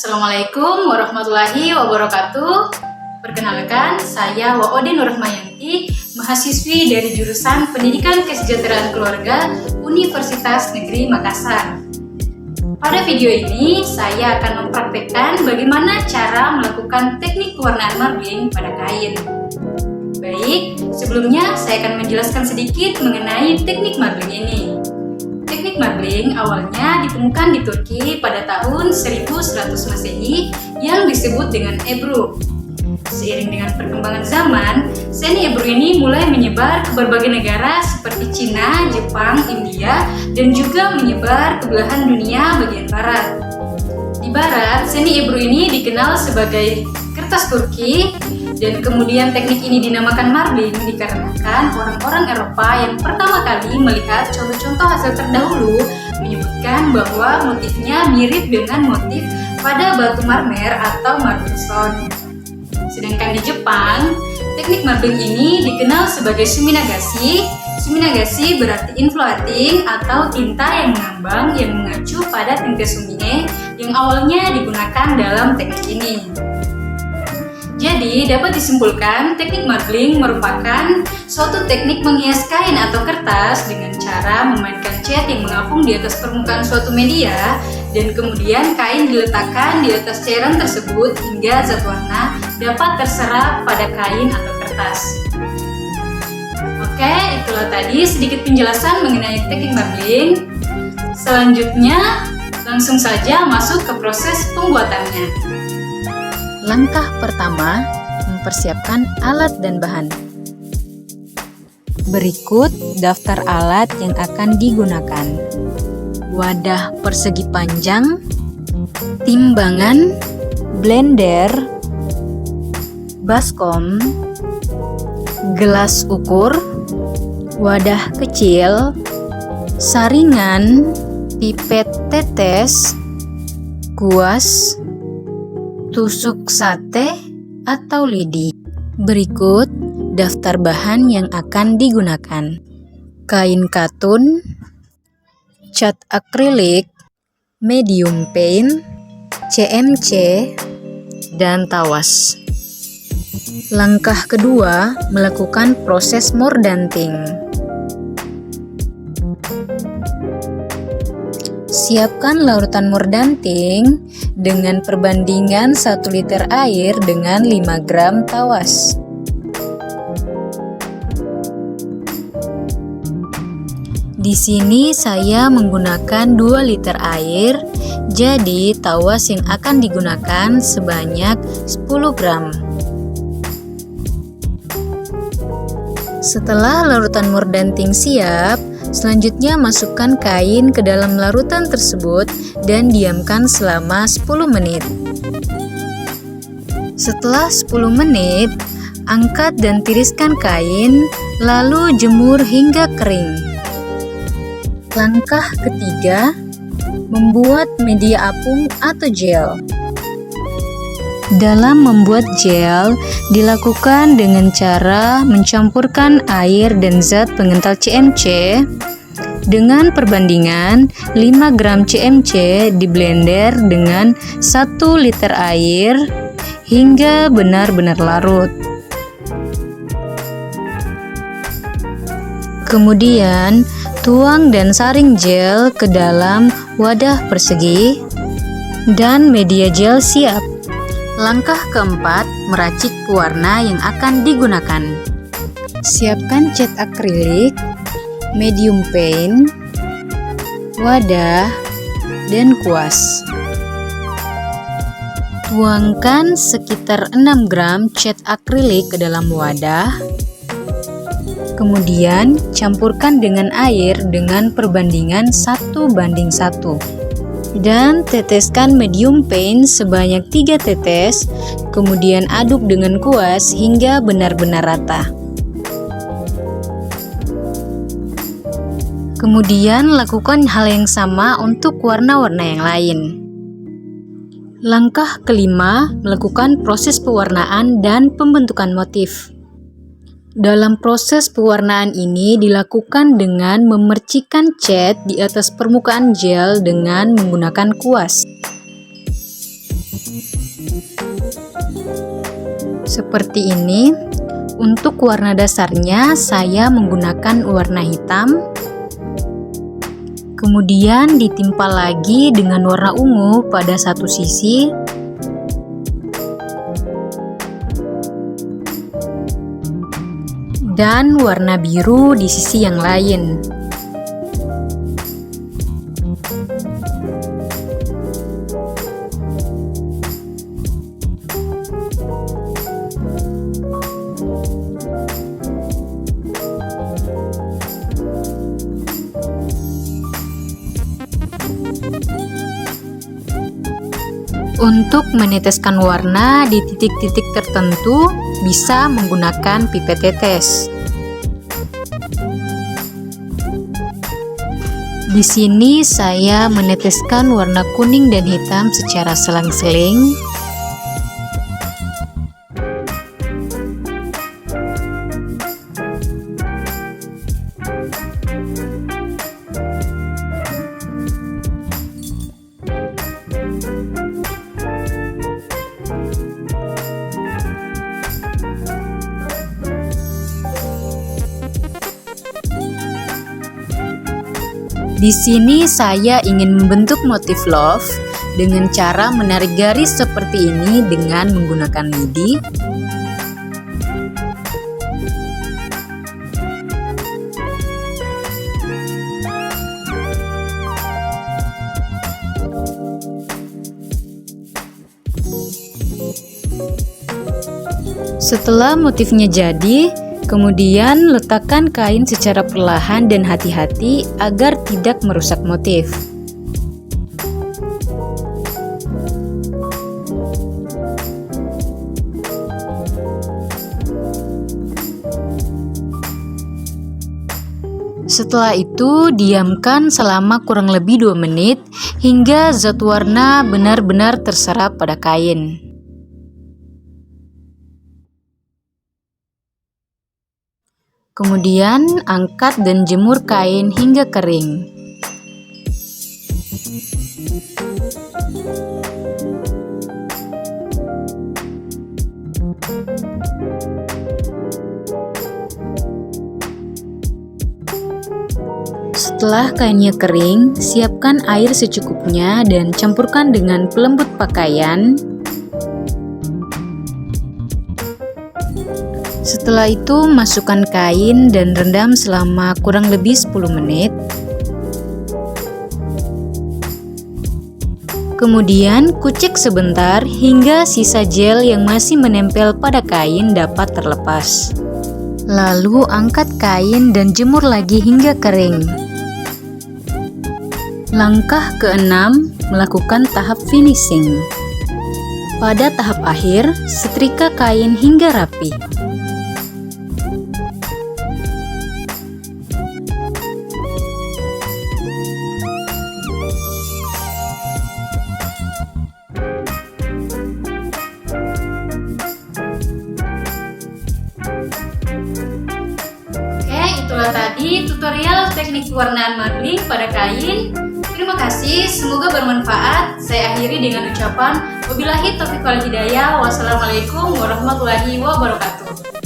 Assalamualaikum warahmatullahi wabarakatuh. Perkenalkan, saya Waode Nurrahmayanti, mahasiswi dari jurusan Pendidikan Kesejahteraan Keluarga Universitas Negeri Makassar. Pada video ini, saya akan mempraktekkan bagaimana cara melakukan teknik pewarnaan marbling pada kain. Baik, sebelumnya saya akan menjelaskan sedikit mengenai teknik marbling ini. Teknik marbling awalnya ditemukan di Turki pada tahun 1100 Masehi yang disebut dengan Ebru. Seiring dengan perkembangan zaman, seni Ebru ini mulai menyebar ke berbagai negara seperti Cina, Jepang, India, dan juga menyebar ke belahan dunia bagian barat. Di barat, seni Ebru ini dikenal sebagai kertas Turki, dan kemudian teknik ini dinamakan marbling dikarenakan orang-orang Eropa yang pertama kali melihat contoh-contoh hasil terdahulu menyebutkan bahwa motifnya mirip dengan motif pada batu marmer atau marble stone. Sedangkan di Jepang, teknik marbling ini dikenal sebagai suminagashi. Suminagashi berarti infloating atau tinta yang mengambang yang mengacu pada tinta sumine yang awalnya digunakan dalam teknik ini. Jadi, dapat disimpulkan teknik marbling merupakan suatu teknik menghias kain atau kertas dengan cara memainkan cat yang mengapung di atas permukaan suatu media dan kemudian kain diletakkan di atas cairan tersebut hingga zat warna dapat terserap pada kain atau kertas. Oke, itulah tadi sedikit penjelasan mengenai teknik marbling. Selanjutnya, langsung saja masuk ke proses pembuatannya. Langkah pertama, mempersiapkan alat dan bahan. Berikut daftar alat yang akan digunakan. Wadah persegi panjang, timbangan, blender, baskom, gelas ukur, wadah kecil, saringan, pipet tetes, kuas, tusuk sate atau lidi. Berikut daftar bahan yang akan digunakan. Kain katun, cat akrilik, medium paint, CMC, dan tawas. Langkah kedua, melakukan proses mordanting. Siapkan larutan mordanting dengan perbandingan 1 liter air dengan 5 gram tawas. Di sini saya menggunakan 2 liter air, jadi tawas yang akan digunakan sebanyak 10 gram. Setelah larutan mordanting siap, selanjutnya masukkan kain ke dalam larutan tersebut dan diamkan selama 10 menit. Setelah 10 menit, angkat dan tiriskan kain, lalu jemur hingga kering. Langkah ketiga, membuat media apung atau gel. Dalam membuat gel, dilakukan dengan cara mencampurkan air dan zat pengental CMC dengan perbandingan 5 gram CMC di blender dengan 1 liter air hingga benar-benar larut. Kemudian, tuang dan saring gel ke dalam wadah persegi dan media gel siap. Langkah keempat, meracik pewarna yang akan digunakan. Siapkan cat akrilik, medium paint, wadah, dan kuas. Tuangkan sekitar 6 gram cat akrilik ke dalam wadah. Kemudian, campurkan dengan air dengan perbandingan 1:1. Dan teteskan medium paint sebanyak 3 tetes, kemudian aduk dengan kuas hingga benar-benar rata. Kemudian lakukan hal yang sama untuk warna-warna yang lain. Langkah kelima, melakukan proses pewarnaan dan pembentukan motif. Dalam proses pewarnaan ini dilakukan dengan memercikkan cat di atas permukaan gel dengan menggunakan kuas. Seperti ini. Untuk warna dasarnya saya menggunakan warna hitam. Kemudian ditimpa lagi dengan warna ungu pada satu sisi. Dan warna biru di sisi yang lain. Untuk meneteskan warna di titik-titik tertentu, bisa menggunakan pipet tetes. Di sini saya meneteskan warna kuning dan hitam secara selang-seling. Di sini saya ingin membentuk motif love dengan cara menarik garis seperti ini dengan menggunakan lidi. Setelah motifnya jadi, kemudian letakkan kain secara perlahan dan hati-hati agar tidak merusak motif. Setelah itu, diamkan selama kurang lebih 2 menit hingga zat warna benar-benar terserap pada kain. Kemudian angkat dan jemur kain hingga kering. Setelah kainnya kering, siapkan air secukupnya dan campurkan dengan pelembut pakaian. Setelah itu, masukkan kain dan rendam selama kurang lebih 10 menit. Kemudian, kucek sebentar hingga sisa gel yang masih menempel pada kain dapat terlepas. Lalu, angkat kain dan jemur lagi hingga kering. Langkah ke-6, melakukan tahap finishing. Pada tahap akhir, setrika kain hingga rapi. Itulah tadi tutorial teknik pewarnaan marbling pada kain. Terima kasih, semoga bermanfaat. Saya akhiri dengan ucapan wabillahi taufiq wal hidayah. Wassalamualaikum warahmatullahi wabarakatuh.